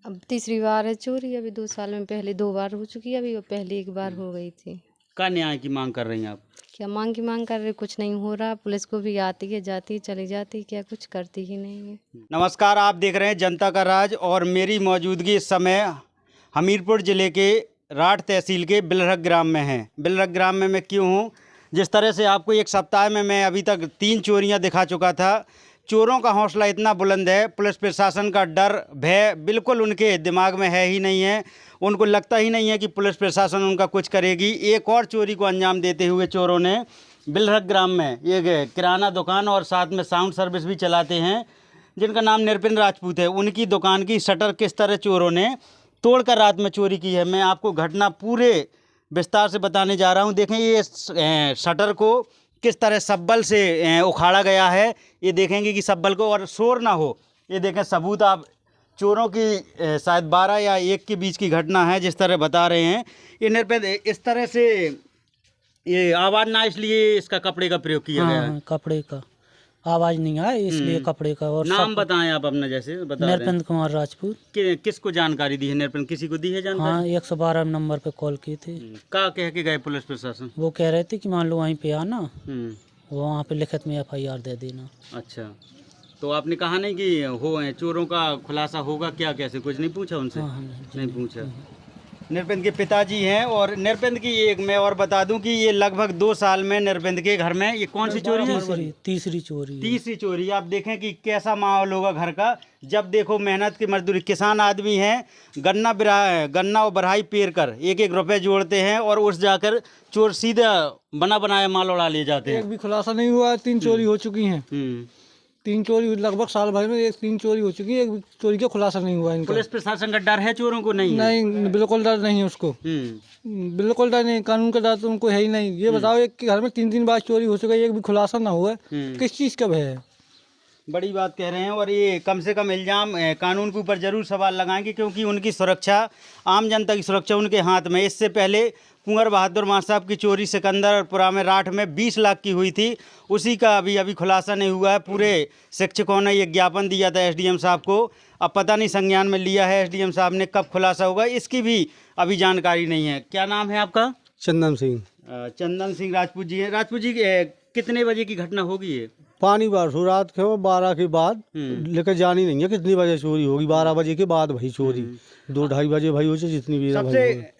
अब तीसरी बार है चोरी। अभी 2 साल में पहले 2 बार हो चुकी है, अभी पहले 1 बार हो गई थी। क्या न्याय की मांग कर रही हैं आप? क्या मांग की मांग कर रहे, कुछ नहीं हो रहा। पुलिस को भी आती है जाती है चली जाती है, क्या कुछ करती ही नहीं है। नमस्कार, आप देख रहे हैं जनता का राज और मेरी मौजूदगी इस समय हमीरपुर ज़िले के राठ तहसील के बिलरख ग्राम में है। बिलरख ग्राम में मैं क्यों हूँ? जिस तरह से आपको एक सप्ताह में मैं अभी तक 3 चोरियाँ दिखा चुका था। चोरों का हौसला इतना बुलंद है, पुलिस प्रशासन का डर भय बिल्कुल उनके दिमाग में है ही नहीं है। उनको लगता ही नहीं है कि पुलिस प्रशासन उनका कुछ करेगी। एक और चोरी को अंजाम देते हुए चोरों ने बिलरख ग्राम में एक किराना दुकान और साथ में साउंड सर्विस भी चलाते हैं, जिनका नाम नृपेंद्र राजपूत है, उनकी दुकान की शटर किस तरह चोरों ने तोड़कर रात में चोरी की है, मैं आपको घटना पूरे विस्तार से बताने जा रहा हूं। देखें ये शटर को किस तरह सब्बल से उखाड़ा गया है। ये देखेंगे कि सब्बल को और शोर ना हो। ये देखें सबूत आप चोरों की शायद 12 या 1 के बीच की घटना है, जिस तरह बता रहे हैं। ये नृपेंद्र इस तरह से ये आवाज़ ना इसलिए इसका कपड़े का प्रयोग किया गया है। कपड़े का आवाज नहीं आया इसलिए कपड़े का। और नाम बताएं आप अपना, जैसे बता रहे हैं। नृपेंद्र कुमार राजपूत। किसको जानकारी दी है नृपेंद्र? किसी को दी है जानकारी? हाँ, 112 नंबर पे कॉल की थी। क्या कह के गए पुलिस प्रशासन? वो कह रहे थे कि मान लो वहीं पे आना, हम्म। वहाँ पे लिखित में FIR दे देना। अच्छा, तो आपने कहा नहीं कि चोरों का खुलासा होगा क्या? कैसे कुछ नहीं पूछा उनसे? हाँ, नहीं पूछा। नृपेंद्र के पिताजी हैं। और नृपेंद्र की एक मैं और बता दूं कि ये लगभग 2 साल में नृपेंद्र के घर में ये कौन सी चोरी है? तीसरी चोरी। तीसरी चोरी। आप देखें कि कैसा माहौल होगा घर का। जब देखो मेहनत की मजदूरी, किसान आदमी हैं, गन्ना और बरहाई पेर कर 1-1 रुपए जोड़ते हैं और उस जाकर चोर सीधा बना बनाया माल उड़ा ले जाते हैं। एक भी खुलासा नहीं हुआ है। 3 चोरी हो चुकी हैं। 3 चोरी लगभग साल भर में 3 चोरी हो चुकी है। एक भी चोरी का खुलासा नहीं हुआ इनका। पुलिस प्रशासन का डर है चोरों को? नहीं, नहीं, बिल्कुल डर नहीं है उसको। बिल्कुल डर नहीं, कानून का डर तो उनको है ही नहीं। ये बताओ, एक के घर में 3 बार चोरी हो चुका है, एक भी खुलासा ना हुआ, किस चीज़ का भय है? बड़ी बात कह रहे हैं। और ये कम से कम इल्ज़ाम कानून के ऊपर ज़रूर सवाल लगाएंगे, क्योंकि उनकी सुरक्षा, आम जनता की सुरक्षा उनके हाथ में। इससे पहले कुंवर बहादुर मां साहब की चोरी सिकंदरपुरा में राठ में 20 लाख की हुई थी, उसी का अभी खुलासा नहीं हुआ है। पूरे शिक्षकों ने ये ज्ञापन दिया था SDM साहब को। अब पता नहीं संज्ञान में लिया है SDM साहब ने, कब खुलासा होगा इसकी भी अभी जानकारी नहीं है। क्या नाम है आपका? चंदन सिंह। चंदन सिंह राजपूत जी हैं। राजपूत जी कितने बजे की घटना होगी ये? पानी बारिश हो रात के 12 के बाद, लेकर जानी नहीं है कितनी बजे चोरी होगी। 12 बजे के बाद भाई चोरी, 2-2:30 बजे भाई हो जाए जितनी भी।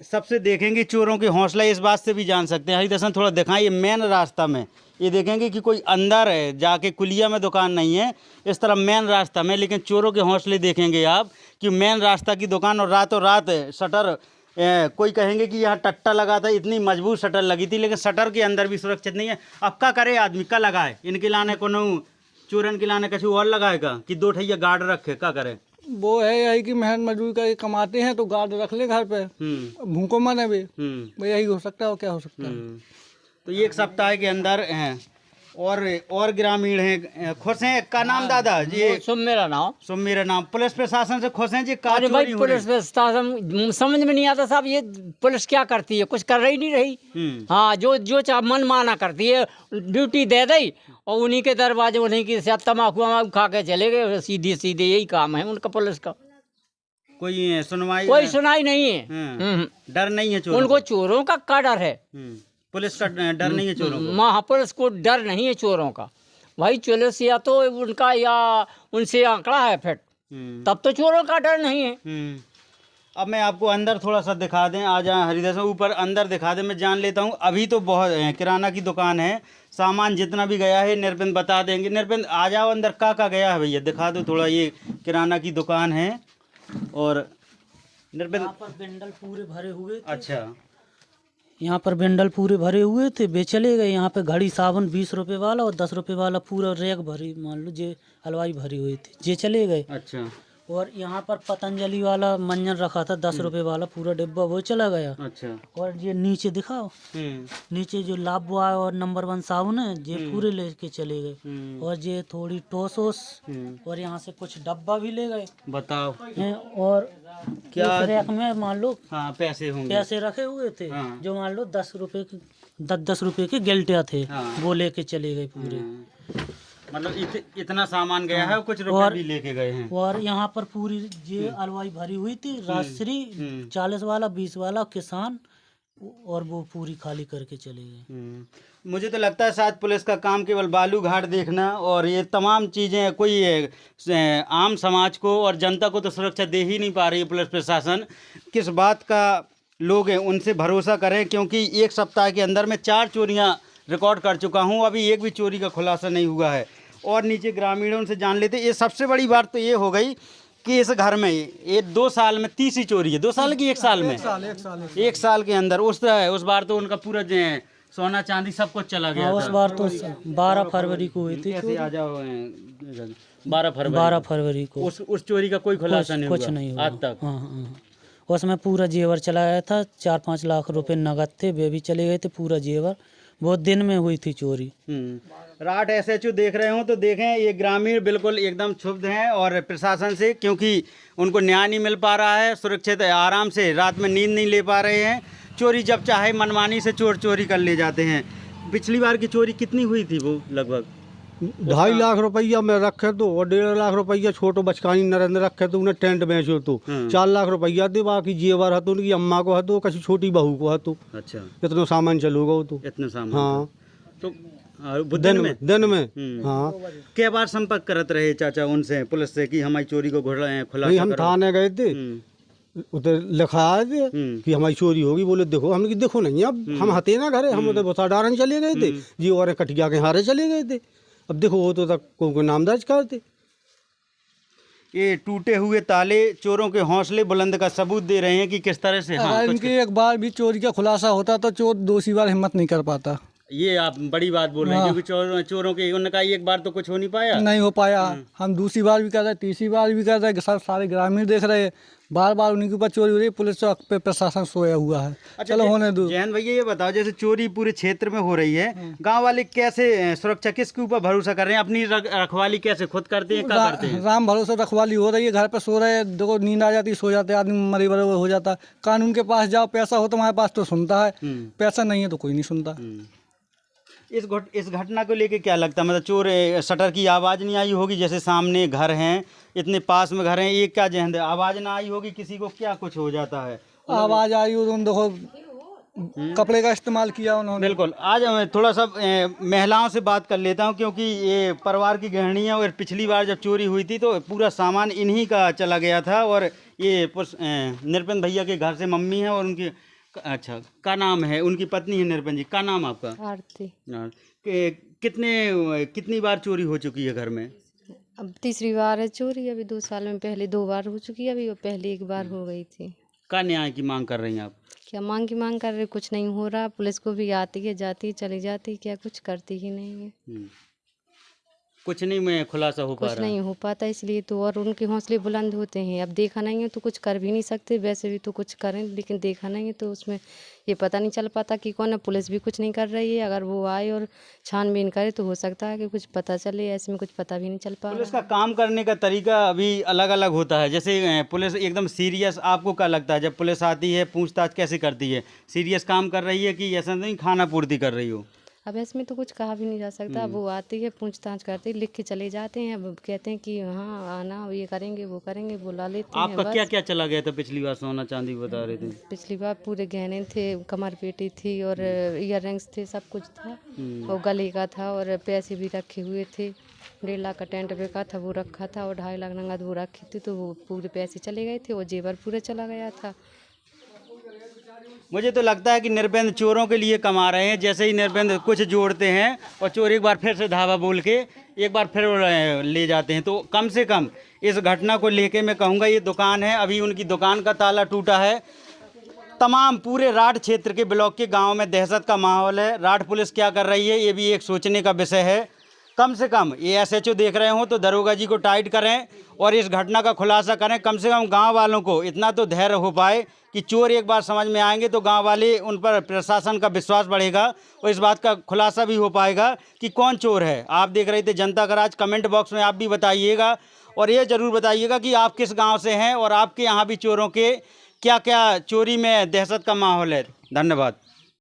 सबसे देखेंगे चोरों के हौसला इस बात से भी जान सकते हैं। हरिदर्शन थोड़ा दिखाएं, ये मेन रास्ता में ये देखेंगे कि कोई अंदर है जाके कुलिया में दुकान नहीं है, इस तरह मेन रास्ता में। लेकिन चोरों के हौसले देखेंगे आप कि मेन रास्ता की दुकान और रातों रात शटर, कोई कहेंगे कि यहाँ टट्टा लगा था, इतनी मजबूत शटर लगी थी, लेकिन शटर के अंदर भी सुरक्षित नहीं है। अब क्या करे आदमी? क्या लगाए इनके लाने को चोरन के लाने कछु और लगाएगा कि 2 ठैया गार्ड रखे? क्या करे? वो है यही कि मेहनत मजदूरी करके कमाते हैं तो गार्ड रख ले घर पे, भूखों मरे वे। यही हो सकता है और क्या हो सकता है। तो 1 सप्ताह के अंदर हैं और ग्रामीण हैं खुश हैं। का नाम दादा जी? मेरा नाम। पुलिस प्रशासन से खुश हैं जी? अरे भाई, पुलिस प्रशासन समझ में नहीं आता साहब, ये पुलिस क्या करती है? कुछ कर रही नहीं रही। हाँ, जो मन माना करती है, ड्यूटी दे दी और उन्हीं के दरवाजे, उन्हीं की तम्बाकू खा के चले गए, सीधे सीधे यही काम है उनका पुलिस का। कोई सुनवाई नहीं है। डर नहीं है चोरों? उनको चोरों का क्या डर है? पुलिस का डर नहीं है चोरों को? महापुलिस को डर नहीं है चोरों का। भाई पुलिस या तो उनका या उनसे आंकड़ा है फिट, तब तो चोरों का डर नहीं है। अब मैं आपको अंदर थोड़ा सा दिखा दें, आ जाए हरिदर्शन ऊपर अंदर दिखा दें, मैं जान लेता हूँ। अभी तो बहुत किराना की दुकान है, सामान जितना भी गया है नृपेंद्र बता देंगे। नृपेंद्र आ जाओ अंदर, का गया है भैया दिखा दो थोड़ा। ये किराना की दुकान है और नृपेंद्र यहाँ पर बिंडल पूरे भरे हुए थे। अच्छा, यहाँ पर बिंडल पूरे भरे हुए थे, वे चले गए। यहाँ पे घड़ी साबुन 20 रुपए वाला और 10 रुपए वाला पूरा रैक भरी, मान लो जे हलवाई भरी हुई थी, जे चले गए। अच्छा। और यहाँ पर पतंजलि वाला मंजन रखा था 10 रुपए वाला पूरा डिब्बा, वो चला गया। अच्छा। और ये नीचे दिखाओ, नीचे जो लाभ बॉय और नंबर 1 साबुन है, ये पूरे लेके चले गए। और ये थोड़ी टोस और यहाँ से कुछ डब्बा भी ले गए। बताओ। और क्या रैक में मान लो पैसे होंगे, पैसे रखे हुए थे, जो मान लो 10 रुपए के 10 रुपए के गिल्टिया थे, वो लेके चले गए पूरे। मतलब इतना सामान गया है और कुछ रुपए भी लेके गए हैं। और यहाँ पर पूरी ये अलवाई भरी हुई थी, राजश्री 40 वाला 20 वाला किसान, और वो पूरी खाली करके चले गए। मुझे तो लगता है शायद पुलिस का काम केवल बालू घाट देखना और ये तमाम चीज़ें, कोई आम समाज को और जनता को तो सुरक्षा दे ही नहीं पा रही है पुलिस प्रशासन। किस बात का लोग हैं उनसे भरोसा करें, क्योंकि एक सप्ताह के अंदर में 4 चोरियां रिकॉर्ड कर चुका हूं, अभी एक भी चोरी का खुलासा नहीं हुआ है। और नीचे ग्रामीणों से जान लेते। ये सबसे बड़ी बात तो ये हो गई कि इस घर में ये 2 साल में 30 ही चोरी है। 2 साल की 1 साल में, एक साल के अंदर। उस बार तो उनका पूरा सोना चांदी सब कुछ चला गया था। उस बार तो 12 फरवरी को हुई थी। कैसे आ जाओ 12 फरवरी को उस चोरी का कोई खुलासा नहीं हुआ कुछ नहीं हुआ आज तक। हाँ। उसमें पूरा जेवर चला गया था, 4-5 लाख रुपए नगद थे, वे भी चले गए थे, पूरा जेवर। बहुत दिन में हुई थी चोरी। राठ SHO देख रहे हो तो देखें, ये ग्रामीण बिल्कुल एकदम क्षुब्ध हैं और प्रशासन से, क्योंकि उनको न्याय नहीं मिल पा रहा है, सुरक्षित आराम से रात में नींद नहीं ले पा रहे हैं। चोरी जब चाहे मनमानी से चोर चोरी कर ले जाते हैं। पिछली बार की चोरी कितनी हुई थी वो? लगभग 2.5 लाख रुपया मैं रखे तो, और 1.5 लाख रुपया छोटो बचकानी नरेंद्र रखे तो, उन्हें टेंट बेचो तो 4 लाख रुपया दे, बाकी जेवर हतो उनकी अम्मा को हतो, किसी छोटी बहू को हतो। अच्छा, इतना सामान चलूगा वो तो। इतना सामान? हाँ, तो दिन में हाँ। क्या बार संपर्क करत रहे चाचा उनसे, पुलिस से, कि हमारी चोरी को नहीं, खुलासा हम करो? थाने गए थे, उधर लिखा थे कि हमारी चोरी होगी। बोले देखो, हमने कि देखो नहीं, अब हम हते ना घरे, हम उधर बसा डारन चले गए थे जी, और कटिया के हारे चले गए थे। अब देखो वो तो तक को नाम दर्ज करते। ये टूटे हुए ताले चोरों के हौसले बुलंद का सबूत दे रहे हैं कि किस तरह से। हाँ, अगर इनकी एक बार भी चोरी का खुलासा होता तो चोर दूसरी बार हिम्मत नहीं कर पाता। ये आप बड़ी बात बोल रहे हैं, क्योंकि चोरों के उनका एक बार तो कुछ हो नहीं पाया। नहीं हो पाया। हम दूसरी बार भी कर रहे, तीसरी बार भी कर रहे, सारे ग्रामीण देख रहे, बार बार उन्हीं के ऊपर चोरी हो रही है, पुलिस पे प्रशासन सोया हुआ है। अच्छा, चलो होने दो। जैन भैया ये बताओ, जैसे चोरी पूरे क्षेत्र में हो रही है, गांव वाले कैसे सुरक्षा, किसके ऊपर भरोसा कर रहे हैं? अपनी रखवाली कैसे खुद करते हैं, क्या करते हैं? राम भरोसे रखवाली हो रही है, घर पे सो रहे हैं, देखो नींद आ जाती, सो जाते, आदमी मरे बरे हो जाता। कानून के पास जाओ, पैसा हो तुम्हारे पास तो सुनता है, पैसा नहीं है तो कोई नहीं सुनता। इस घटना को लेके क्या लगता है? मतलब चोर शटर की आवाज़ नहीं आई होगी? जैसे सामने घर हैं, इतने पास में घर हैं, ये क्या जहन, आवाज़ ना आई होगी किसी को? क्या कुछ हो जाता है? आवाज़ आई हो, देखो कपड़े का इस्तेमाल किया उन्होंने। बिल्कुल। आज मैं थोड़ा सा महिलाओं से बात कर लेता हूं, क्योंकि ये परिवार की गृहिणी है और पिछली बार जब चोरी हुई थी तो पूरा सामान इन्हीं का चला गया था। और ये निरपेंद्र भैया के घर से मम्मी है और उनकी, अच्छा, का नाम है, उनकी पत्नी है निरपेंद्र जी। का नाम आपका? आरती। कितनी बार चोरी हो चुकी है घर में? अब तीसरी बार है चोरी, अभी 2 साल में पहले 2 बार हो चुकी है, अभी वो पहले 1 बार हो गई थी। का न्याय की मांग कर रही हैं आप? क्या मांग कर रहे, कुछ नहीं हो रहा। पुलिस को भी आती है, जाती है, चली जाती, क्या कुछ करती ही नहीं है। कुछ नहीं में खुलासा हो पा रहा? कुछ नहीं हो पाता, इसलिए तो। और उनके हौसले बुलंद होते हैं। अब देखा नहीं है तो कुछ कर भी नहीं सकते, वैसे भी तो कुछ करें, लेकिन देखा नहीं है तो उसमें ये पता नहीं चल पाता कि कौन है। पुलिस भी कुछ नहीं कर रही है, अगर वो आए और छानबीन करे तो हो सकता है कि कुछ पता चले, ऐसे में कुछ पता भी नहीं चल पा रहा। पुलिस का काम करने का तरीका अभी अलग अलग होता है। जैसे पुलिस एकदम सीरियस, आपको क्या लगता है जब पुलिस आती है पूछताछ कैसे करती है? सीरियस काम कर रही है कि ऐसा नहीं खाना पूर्ति कर रही हो? अब इसमें तो कुछ कहा भी नहीं जा सकता। वो आती है, पूछताछ करती है, लिख के चले जाते हैं। अब कहते हैं कि हाँ आना, ये करेंगे, वो करेंगे, बुला लेते हैं। आपका क्या क्या चला गया था पिछली बार? सोना चांदी बता रहे थे। पिछली बार पूरे गहने थे, कमर पेटी थी और ईयर रिंग्स थे, सब कुछ था। और गले का था और पैसे भी रखे हुए थे। 1.5 लाख का टेंट बेका था, वो रखा था, और 2.5 लाख नगद वो रखी थी, तो वो पूरे पैसे चले गए थे और जेवर पूरे चला गया था। मुझे तो लगता है कि निरपेंद्र चोरों के लिए कमा रहे हैं। जैसे ही निरपेंद्र कुछ जोड़ते हैं और चोर एक बार फिर से धावा बोल के एक बार फिर ले जाते हैं। तो कम से कम इस घटना को लेके मैं कहूँगा, ये दुकान है, अभी उनकी दुकान का ताला टूटा है। तमाम पूरे राठ क्षेत्र के ब्लॉक के गाँव में दहशत का माहौल है। राठ पुलिस क्या कर रही है, ये भी एक सोचने का विषय है। कम से कम ये SHO देख रहे हो तो दरोगा जी को टाइट करें और इस घटना का खुलासा करें। कम से कम गांव वालों को इतना तो धैर्य हो पाए कि चोर एक बार समझ में आएंगे तो गांव वाले, उन पर प्रशासन का विश्वास बढ़ेगा और इस बात का खुलासा भी हो पाएगा कि कौन चोर है। आप देख रहे थे जनता का राज। कमेंट बॉक्स में आप भी बताइएगा और ये ज़रूर बताइएगा कि आप किस गाँव से हैं और आपके यहाँ भी चोरों के क्या क्या चोरी में दहशत का माहौल है। धन्यवाद।